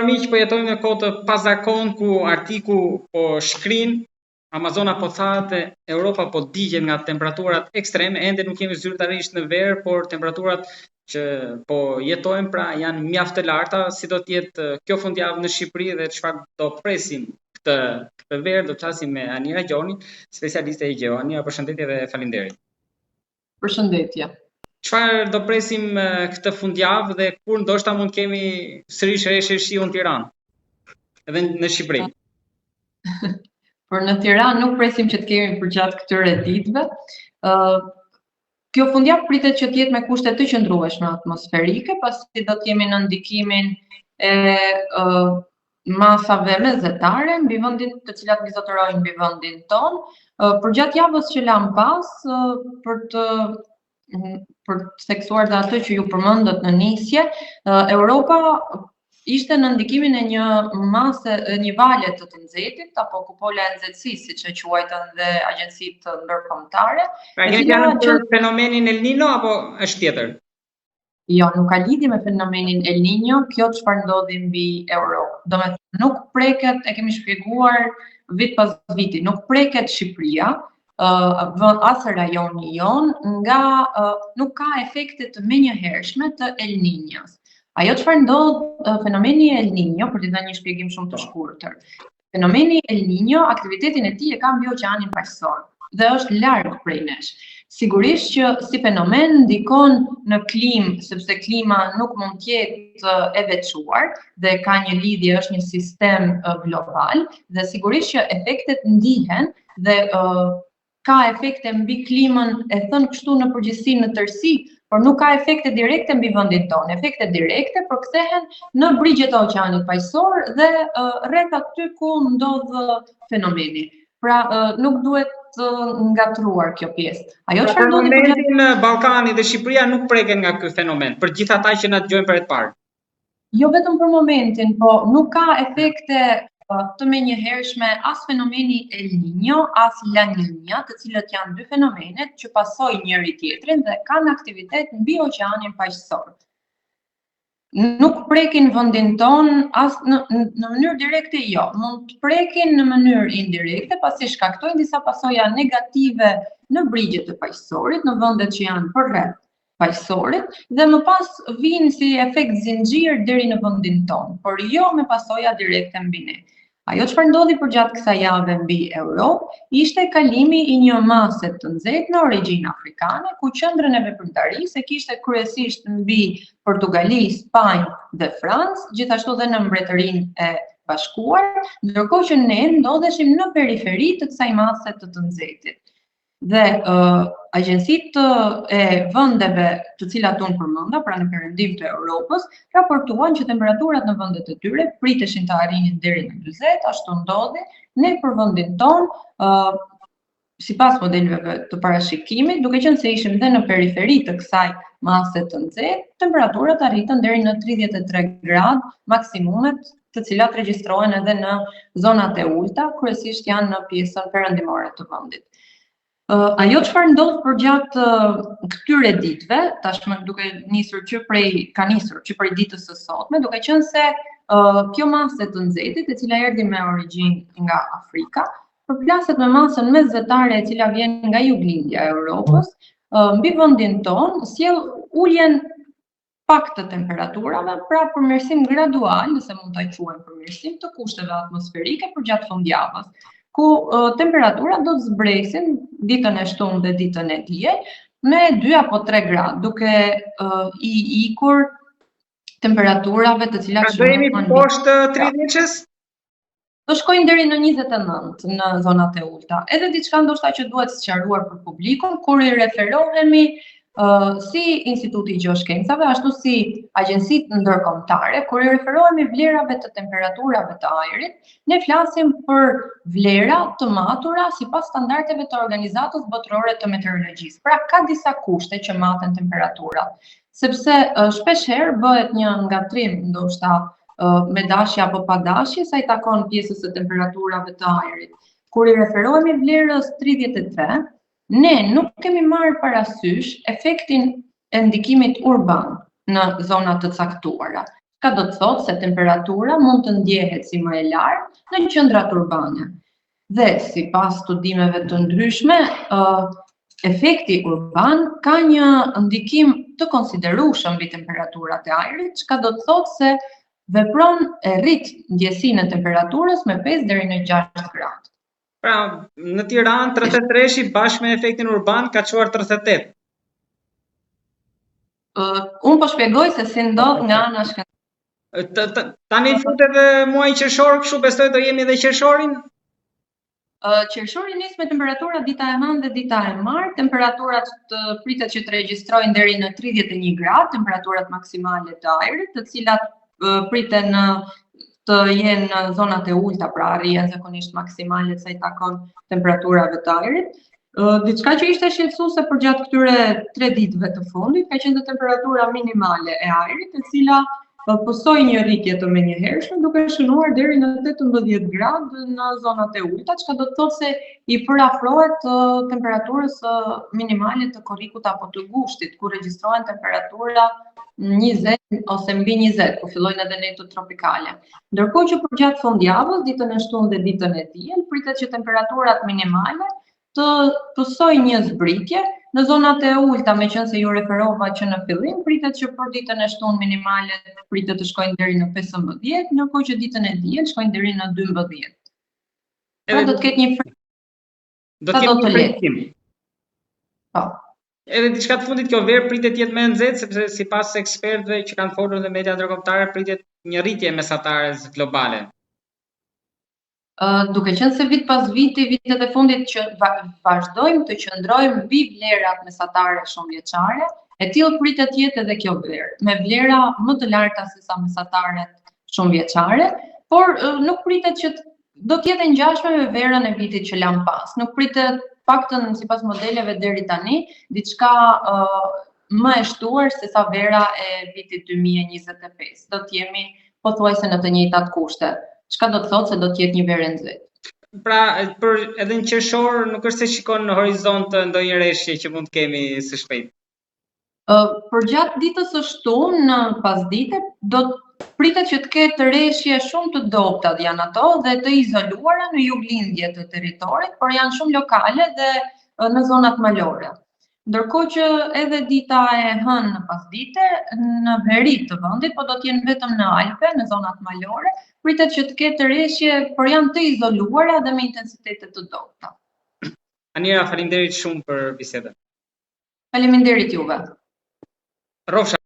miq, po jetojmë në kohë të pazakon ku artiku po shkrin, Amazona po thahet e Europa po digjet nga temperaturat ekstreme, ende nuk jemi zyrtarisht në verë, por temperaturat që po jetojmë pra janë mjaft të larta. Si do të jetë kjo fundjavë në Shqipëri dhe çfarë do presim këtë verë, do të flasim me Anira Gjoni, specialiste e gjeo. Anira, përshëndetje dhe faleminderit. Përshëndetje. Çfarë do presim këtë fundjavë dhe kur ndoshta mund kemi sërish reshje shiu në Tiranë? Edhe në Shqipëri. Por në Tiranë nuk presim që të kemi përgjatë këtyre ditëve. Kjo fundjavë pritet që të jetë me kushte të qëndrueshme atmosferike, pasi do të kemi në ndikimin e masave mezetare mbi vendin, të cilat mizotërojnë mbi vendin tonë. Përgjatë javës që lam pas, për të theksuar dhe atë që ju përmendët në nisje, Europa ishte në ndikimin e një vale të nxehtit apo kupole e nxehtësisë, siç e quajtën dhe agjencitë ndërkombëtare. Pra kemi fjalën për fenomenin El Niño apo është tjetër? Jo, nuk ka lidhje me fenomenin El Niño, kjo çfarë ndodhi mbi Europë. Domethënë nuk preket, e kemi shpjeguar vit pas viti, nuk preket Shqipëria, as rajoni jon, nga nuk ka efekte të menjëhershme të El Niños. Ajo çfarë ndodh fenomeni El Niño, për të dhënë një shpjegim shumë të shkurtër. Fenomeni El Niño, aktivitetin e tij e ka mbi oqeanin paqësor dhe është larg prej nesh. Sigurisht që si fenomen ndikon në klimë, sepse klima nuk mund të jetë e veçuar dhe ka një lidhje, është një sistem global dhe sigurisht që efektet ndihen dhe ka efekte mbi klimën, e thënë kështu në përgjithësi në tërësi, por nuk ka efekte direkte mbi vendin tonë. Efektet direkte përkthehen në brigjet e oqeanit paqësor dhe rreth aty ku ndodh fenomeni. Pra nuk duhet ngatruar kjo pjesë. Ajo çfarë ndodhi për momentin Ballkani dhe Shqipëria nuk preken nga ky fenomen, për gjithë ata që na dëgjojnë për herë të parë. Jo vetëm për momentin, po nuk ka efekte të menjëhershme as fenomeni El Niño, as La Niña, të cilët janë dy fenomenet që pasojnë njëri tjetrin dhe kanë aktivitet mbi oqeanin paqësor. Nuk prekin vendin ton as në mënyrë direkte, jo, mund të prekin në mënyrë indirekte, pasi shkaktojnë disa pasoja negative në brigjet e paqësorit, në vendet që janë përreth paqësorit, dhe më pas vinë si efekt zinxhir deri në vendin ton, por jo me pasoja direkte mbi ne. Ajo çfarë ndodhi përgjatë kësaj jave mbi Europë ishte kalimi i një mase të nxehtë në origjinë afrikane, ku qendrën e veprimtarisë e kishte kryesisht mbi Portugali, Spanjë dhe Francë, gjithashtu dhe në Mbretërinë e Bashkuar, ndërkohë që ne ndodheshim në periferi të kësaj mase të nxehtit. Dhe agjencitë e vendeve të cilat unë përmenda, pra në perëndim të Europës, raportuan që temperaturat në vendet e tyre priteshin të arrinin deri në 40, ashtu ndodhi. Ne për vendin tonë, sipas modeleve të parashikimit, duke qenë se ishim dhe në periferi të kësaj mase të nxehtë, temperaturat arritën deri në 33 gradë maksimumet, të cilat regjistrohen edhe në zonat e ulta, kryesisht janë në pjesën perëndimore të vendit. Ajo çfarë ndodh përgjatë këtyre ditëve, tashmë duke nisur që prej ditës së sotme, duke qenë se kjo masë të nxehtit, e cila erdhi me origjinë nga Afrika, përplaset me masën mezetare e cila vjen nga juglindja e Europës, mbi vendin tonë sjell uljen pak të temperaturave, pra përmirësim gradual, nëse mund ta quajmë përmirësim, të kushteve atmosferike përgjatë fundjavës, ku temperaturat do të zbresin ditën e shtunë dhe ditën e diel me 2 apo 3 gradë, duke i ikur temperaturave të cilat do jemi poshtë 30-s? Do shkojnë deri në 29 në zonat e ulta. Edhe diçka ndoshta që duhet sqaruar për publikun, kur i referohemi si Instituti i Gjeoshkencave, ashtu si agjencitë ndërkombëtare, kur i referohemi vlerave të temperaturave të ajrit, ne flasim për vlera të matura sipas standardeve të Organizatës Botërore të Meteorologjisë. Pra ka disa kushte që maten temperaturat, sepse shpeshherë bëhet një ngatrim ndoshta me dashje apo pa dashje sa i takon pjesës së temperaturave të ajrit. Kur i referohemi vlerës 33, ne nuk kemi marrë parasysh efektin e ndikimit urban në zonat të caktuara. Çka do të thotë se temperatura mund të ndjehet si më e lartë në qendrat urbane. Dhe sipas studimeve të ndryshme, efekti urban ka një ndikim të konsiderueshëm mbi temperaturat e ajrit, çka do të thotë se vepron e rrit ndjesinë e temperaturës me 5 deri në 6 gradë. Pra, në Tiranë 33-shi bashkë me efektin urban ka çuar 38. Unë po shpjegoj se si ndodh nga ana shkencëtare. Tani futet edhe muaji qershor, kështu besoj do jemi edhe qershorin? Qershori nis me temperatura dita e hënë dhe dita e martë, temperaturat pritet që të regjistrojnë deri në 31 gradë, temperaturat maksimale të ajrit, të cilat priten të jenë në zonat e ulta, pra arrijën zakonisht maksimale sa i takon temperaturave të ajrit. Diçka që ishte shqetësuese për gjatë këtyre 3 ditëve të fundit ka qenë temperatura minimale e ajrit, e cila pësoi një rritje të menjëhershme duke shënuar deri në 18 gradë në zonat e ulta, çka do të thotë se i përafrohet temperaturës minimale të korrikut apo të gushtit, ku regjistrohen temperatura 20 ose mbi 20, ku fillojnë edhe netët tropikale. Ndërkohë që për gjatë fundjavës, ditën e shtunë dhe ditën e diel, pritet që temperaturat minimale të pësojë një zbritje. Në zonat e ulta, meqense ju referova që në fillim, pritet që për ditën e shtunë minimale pritet të shkojnë deri në 15, ndërkohë që ditën e diel shkojnë deri në 12. Pra do të ketë një frikim. Po. Edhe diçka të fundit kjo verë pritet jetë më e nxehtë, sepse sipas ekspertëve që kanë folur në media ndërkombëtare pritet një rritje mesatare globale. Duke qenë se vit pas viti, vitet e fundit që vazhdojmë të qëndrojmë mbi vlerat mesatare shumëvjeçare, e tillë pritet jetë edhe kjo vlerë, me vlera më të larta se sa mesataret shumëvjeçare, por nuk pritet që do të jetë ngjashme me verën e vitit që lan pas. Nuk pritet, paktën sipas modeleve deri tani, diçka më e shtuar se sa vera e vitit 2025. Do të jemi pothuajse në të njëjtat kushte. Çka do të thotë se do të jetë një verë e nxehtë. Pra, edhe në qershor nuk është se shikon në horizont ndonjë rreshje që mund të kemi së shpejti. Për gjatë ditës së shtunë, në pasdite, do të pritet që të ketë rreshje shumë të dobta janë ato dhe të izoluara në juglindje të territorit, por janë shumë lokale dhe në zonat malore. Ndërkohë që edhe dita e hënë në pasdite, në veri të vendit, po do të jenë vetëm në Alpe, në zonat malore, pritet që të ketë rreshje, por janë të izoluara dhe me intensitete të dobta. Anira, faleminderit shumë për bisedën. Faleminderit juve. Rofsha